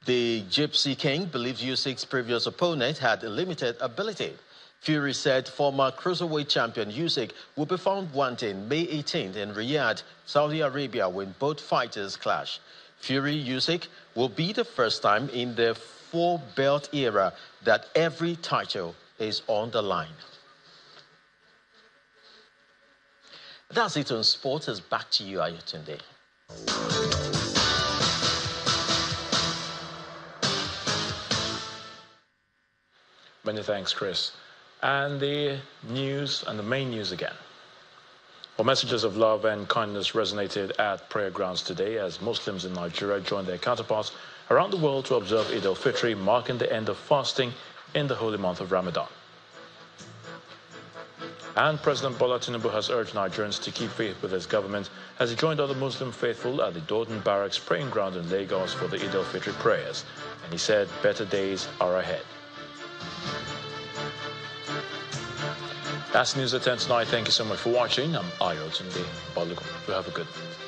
The Gypsy King believes Usyk's previous opponent had limited ability. Fury said former cruiserweight champion Usyk will be found wanting May 18th in Riyadh, Saudi Arabia, when both fighters clash. Fury-Usyk will be the first time in the 4-belt era that every title is on the line. That's it on Sports. Back to you, Ayotunde. Many thanks, Chris. And the news, and the main news again. Well, messages of love and kindness resonated at prayer grounds today as Muslims in Nigeria joined their counterparts around the world to observe Eid-el-Fitr, marking the end of fasting in the holy month of Ramadan. And President Bola Tinubu has urged Nigerians to keep faith with his government as he joined other Muslim faithful at the Dordon Barracks praying ground in Lagos for the Eid-el-Fitr prayers. And he said better days are ahead. That's news at 10 tonight. Thank you so much for watching. I'm Ayotunde Balogun. You have a good one.